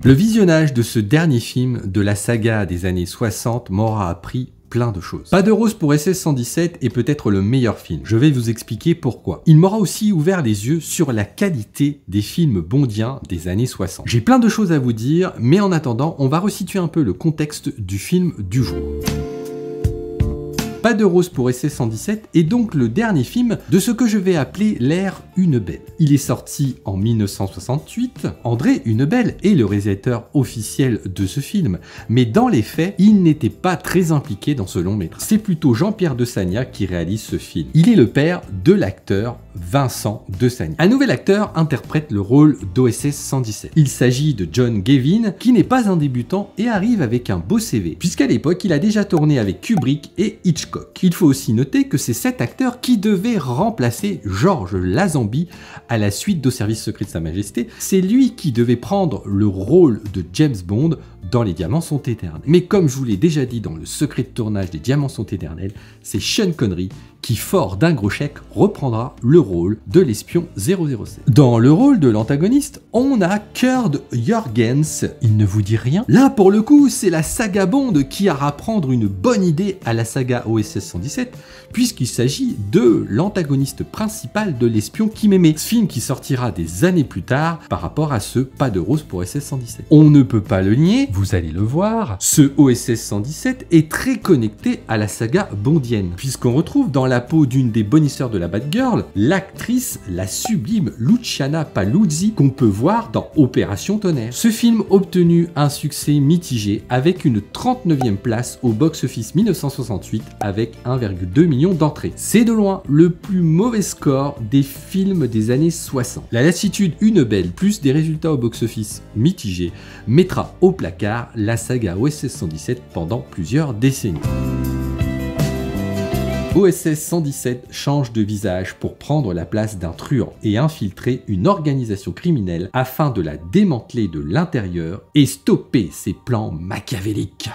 Le visionnage de ce dernier film de la saga des années 60 m'aura appris plein de choses. Pas de rose pour SS-117 est peut-être le meilleur film. Je vais vous expliquer pourquoi. Il m'aura aussi ouvert les yeux sur la qualité des films bondiens des années 60. J'ai plein de choses à vous dire, mais en attendant, on va resituer un peu le contexte du film du jour. Pas de rose pour SS-117 est donc le dernier film de ce que je vais appeler l'ère Hunebelle. Il est sorti en 1968. André Hunebelle est le réalisateur officiel de ce film, mais dans les faits, il n'était pas très impliqué dans ce long métrage. C'est plutôt Jean-Pierre de Sagna qui réalise ce film. Il est le père de l'acteur Vincent de Sagna. Un nouvel acteur interprète le rôle d'OSS-117. Il s'agit de John Gavin, qui n'est pas un débutant et arrive avec un beau CV, puisqu'à l'époque, il a déjà tourné avec Kubrick et Hitchcock. Il faut aussi noter que c'est cet acteur qui devait remplacer Georges Lazenby à la suite d'Au service secret de Sa Majesté. C'est lui qui devait prendre le rôle de James Bond dans Les Diamants sont éternels. Mais comme je vous l'ai déjà dit dans le secret de tournage des Diamants sont éternels, c'est Sean Connery qui, fort d'un gros chèque, reprendra le rôle de l'espion 007. Dans le rôle de l'antagoniste, on a Kurt Jürgens. Il ne vous dit rien? Là, pour le coup, c'est la saga Bond qui ira prendre une bonne idée à la saga OSS-117, puisqu'il s'agit de l'antagoniste principal de l'espion qui m'aimait. Ce film qui sortira des années plus tard par rapport à ce Pas de rose pour SS-117. On ne peut pas le nier, vous allez le voir, ce OSS-117 est très connecté à la saga bondienne, puisqu'on retrouve dans la peau d'une des bonisseurs de la Batgirl, l'actrice, la sublime Luciana Paluzzi, qu'on peut voir dans Opération Tonnerre. Ce film obtenu un succès mitigé avec une 39e place au box-office 1968 avec 1,2 million d'entrées. C'est de loin le plus mauvais score des films des années 60. La lassitude Hunebelle plus des résultats au box-office mitigés mettra au placard la saga OSS-117 pendant plusieurs décennies. OSS-117 change de visage pour prendre la place d'un truand et infiltrer une organisation criminelle afin de la démanteler de l'intérieur et stopper ses plans machiavéliques.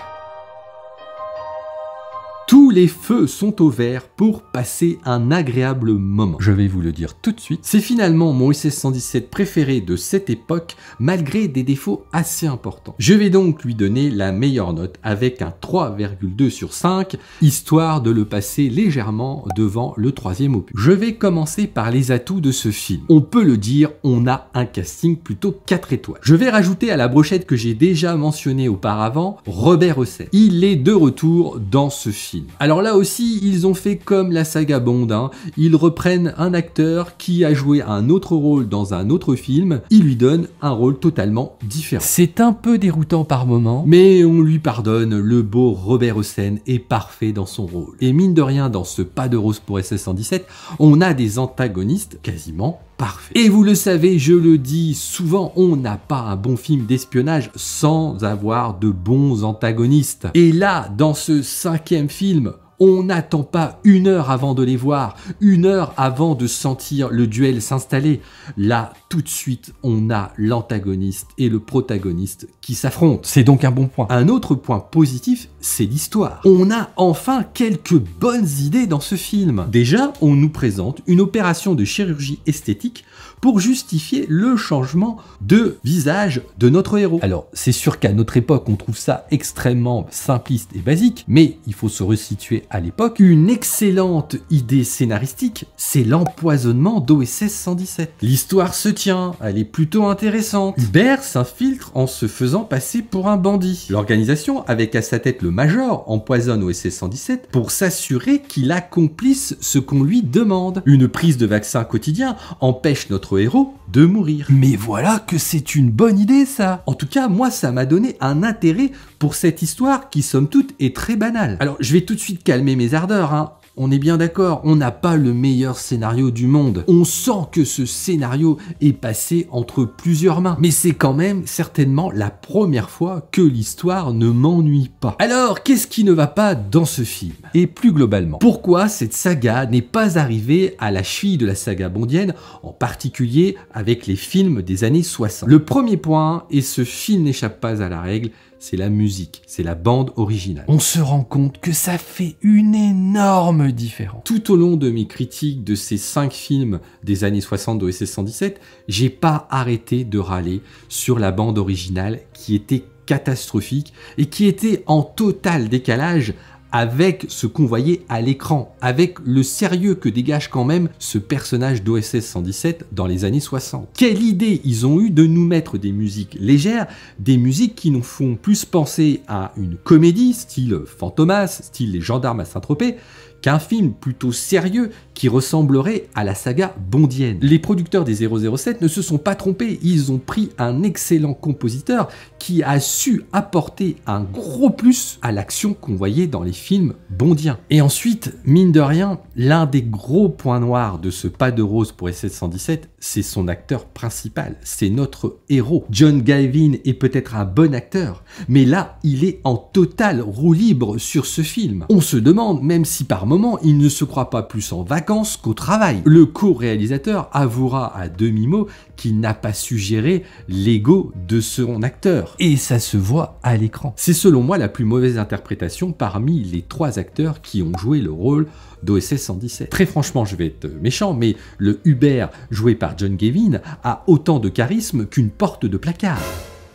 Tous les feux sont au vert pour passer un agréable moment. Je vais vous le dire tout de suite, c'est finalement mon OSS-117 préféré de cette époque, malgré des défauts assez importants. Je vais donc lui donner la meilleure note avec un 3,2 sur 5, histoire de le passer légèrement devant le troisième opus. Je vais commencer par les atouts de ce film. On peut le dire, on a un casting plutôt 4 étoiles. Je vais rajouter à la brochette que j'ai déjà mentionné auparavant, Robert Hossein. Il est de retour dans ce film. Alors là aussi, ils ont fait comme la saga Bond, hein. Ils reprennent un acteur qui a joué un autre rôle dans un autre film, ils lui donnent un rôle totalement différent. C'est un peu déroutant par moments, mais on lui pardonne, le beau Robert Hossein est parfait dans son rôle. Et mine de rien, dans ce Pas de rose pour SS-117, on a des antagonistes quasiment parfait. Et vous le savez, je le dis souvent, on n'a pas un bon film d'espionnage sans avoir de bons antagonistes. Et là, dans ce 5e film, on n'attend pas 1 heure avant de les voir, 1 heure avant de sentir le duel s'installer. Là, tout de suite, on a l'antagoniste et le protagoniste qui s'affrontent. C'est donc un bon point. Un autre point positif, c'est l'histoire. On a enfin quelques bonnes idées dans ce film. Déjà, on nous présente une opération de chirurgie esthétique pour justifier le changement de visage de notre héros. Alors, c'est sûr qu'à notre époque, on trouve ça extrêmement simpliste et basique, mais il faut se resituer à l'époque. Une excellente idée scénaristique, c'est l'empoisonnement d'OSS-117. L'histoire se tient, elle est plutôt intéressante. Hubert s'infiltre en se faisant passer pour un bandit. L'organisation, avec à sa tête le Major, empoisonne OSS-117 pour s'assurer qu'il accomplisse ce qu'on lui demande. Une prise de vaccin quotidien empêche notre héros de mourir. Mais voilà que c'est une bonne idée, ça. En tout cas, moi, ça m'a donné un intérêt pour cette histoire qui, somme toute, est très banale. Alors, je vais tout de suite calmer mes ardeurs, hein. On est bien d'accord, on n'a pas le meilleur scénario du monde. On sent que ce scénario est passé entre plusieurs mains. Mais c'est quand même certainement la première fois que l'histoire ne m'ennuie pas. Alors, qu'est-ce qui ne va pas dans ce film? Et plus globalement, pourquoi cette saga n'est pas arrivée à la cheville de la saga bondienne, en particulier avec les films des années 60? Le premier point, et ce film n'échappe pas à la règle, c'est la musique, c'est la bande originale. On se rend compte que ça fait une énorme différence. Tout au long de mes critiques de ces 5 films des années 60 d'OSS 117, j'ai pas arrêté de râler sur la bande originale qui était catastrophique et qui était en total décalage avec ce qu'on voyait à l'écran, avec le sérieux que dégage quand même ce personnage d'OSS 117 dans les années 60. Quelle idée ils ont eu de nous mettre des musiques légères, des musiques qui nous font plus penser à une comédie, style Fantomas, style Les Gendarmes à Saint-Tropez, qu'un film plutôt sérieux qui ressemblerait à la saga bondienne. Les producteurs des 007 ne se sont pas trompés, ils ont pris un excellent compositeur qui a su apporter un gros plus à l'action qu'on voyait dans les films bondiens. Et ensuite, mine de rien, l'un des gros points noirs de ce pas de rose pour SS 117, c'est son acteur principal, c'est notre héros. John Gavin est peut-être un bon acteur, mais là, il est en totale roue libre sur ce film. On se demande, même si par moment, il ne se croit pas plus en vacances qu'au travail. Le co-réalisateur avouera à demi-mot qu'il n'a pas su gérer l'ego de son acteur. Et ça se voit à l'écran. C'est selon moi la plus mauvaise interprétation parmi les 3 acteurs qui ont joué le rôle d'OSS 117. Très franchement, je vais être méchant, mais le Hubert joué par John Gavin a autant de charisme qu'une porte de placard.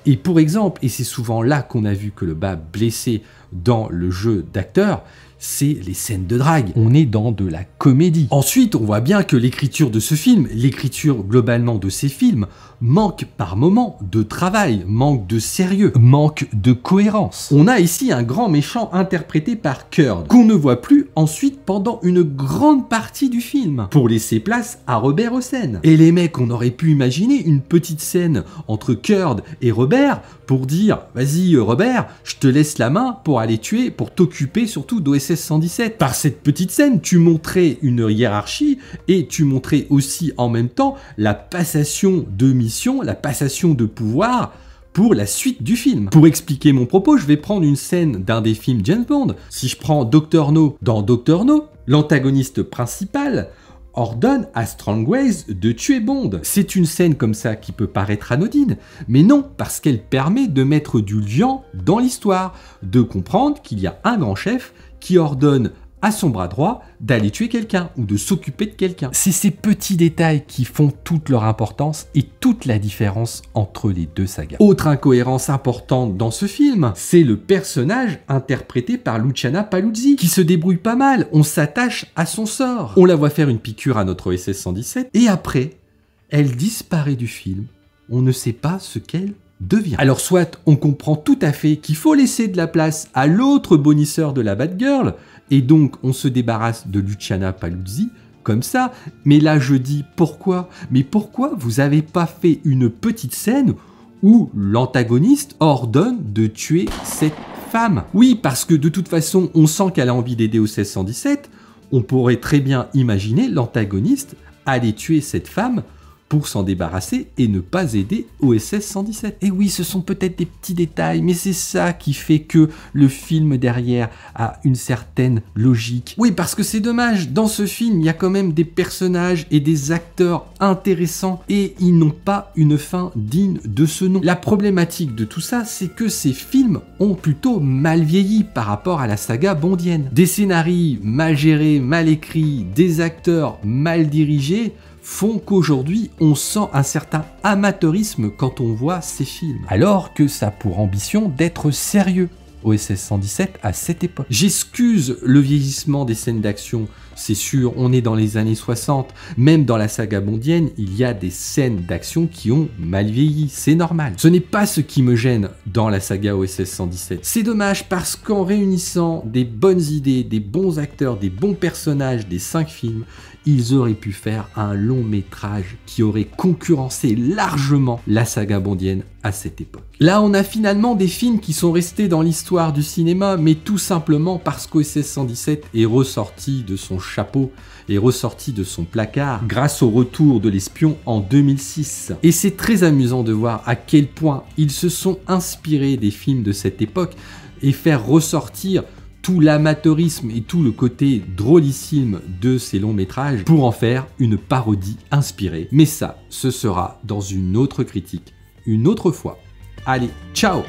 Et pour exemple, et c'est souvent là qu'on a vu que le bas blessé dans le jeu d'acteur, c'est les scènes de drague. On est dans de la comédie. Ensuite, on voit bien que l'écriture de ce film, l'écriture globalement de ces films, manque par moments de travail, manque de sérieux, manque de cohérence. On a ici un grand méchant interprété par Kurd, qu'on ne voit plus ensuite pendant une grande partie du film, pour laisser place à Robert Hossein. Et les mecs, on aurait pu imaginer une petite scène entre Kurd et Robert pour dire « Vas-y Robert, je te laisse la main pour aller tuer, pour t'occuper surtout d'OSS 117. » Par cette petite scène, tu montrais une hiérarchie et tu montrais aussi en même temps la passation de mission, la passation de pouvoir pour la suite du film. Pour expliquer mon propos, je vais prendre une scène d'un des films James Bond. Si je prends Dr No, dans Dr No, l'antagoniste principal ordonne à Strangways de tuer Bond. C'est une scène comme ça qui peut paraître anodine, mais non, parce qu'elle permet de mettre du lien dans l'histoire, de comprendre qu'il y a un grand chef qui ordonne à son bras droit d'aller tuer quelqu'un ou de s'occuper de quelqu'un. C'est ces petits détails qui font toute leur importance et toute la différence entre les 2 sagas. Autre incohérence importante dans ce film, c'est le personnage interprété par Luciana Paluzzi qui se débrouille pas mal, on s'attache à son sort. On la voit faire une piqûre à notre OSS 117 et après, elle disparaît du film, on ne sait pas ce qu'elle devient. Alors soit on comprend tout à fait qu'il faut laisser de la place à l'autre bonisseur de la Batgirl, et donc on se débarrasse de Luciana Paluzzi comme ça, mais là je dis pourquoi? Mais pourquoi vous avez pas fait une petite scène où l'antagoniste ordonne de tuer cette femme? Oui, parce que de toute façon on sent qu'elle a envie d'aider OSS 117, on pourrait très bien imaginer l'antagoniste aller tuer cette femme pour s'en débarrasser et ne pas aider OSS 117. Et oui, ce sont peut-être des petits détails, mais c'est ça qui fait que le film derrière a une certaine logique. Oui, parce que c'est dommage, dans ce film, il y a quand même des personnages et des acteurs intéressants et ils n'ont pas une fin digne de ce nom. La problématique de tout ça, c'est que ces films ont plutôt mal vieilli par rapport à la saga bondienne. Des scénarios mal gérés, mal écrits, des acteurs mal dirigés, font qu'aujourd'hui, on sent un certain amateurisme quand on voit ces films. Alors que ça a pour ambition d'être sérieux, OSS 117 à cette époque. J'excuse le vieillissement des scènes d'action, c'est sûr, on est dans les années 60, même dans la saga bondienne, il y a des scènes d'action qui ont mal vieilli, c'est normal. Ce n'est pas ce qui me gêne dans la saga OSS 117. C'est dommage parce qu'en réunissant des bonnes idées, des bons acteurs, des bons personnages des 5 films, ils auraient pu faire un long métrage qui aurait concurrencé largement la saga bondienne à cette époque. Là, on a finalement des films qui sont restés dans l'histoire du cinéma, mais tout simplement parce qu'OSS 117 est ressorti de son chapeau, est ressorti de son placard grâce au retour de l'espion en 2006. Et c'est très amusant de voir à quel point ils se sont inspirés des films de cette époque et faire ressortir tout l'amateurisme et tout le côté drôlissime de ces longs métrages pour en faire une parodie inspirée. Mais ça, ce sera dans une autre critique, une autre fois. Allez, ciao!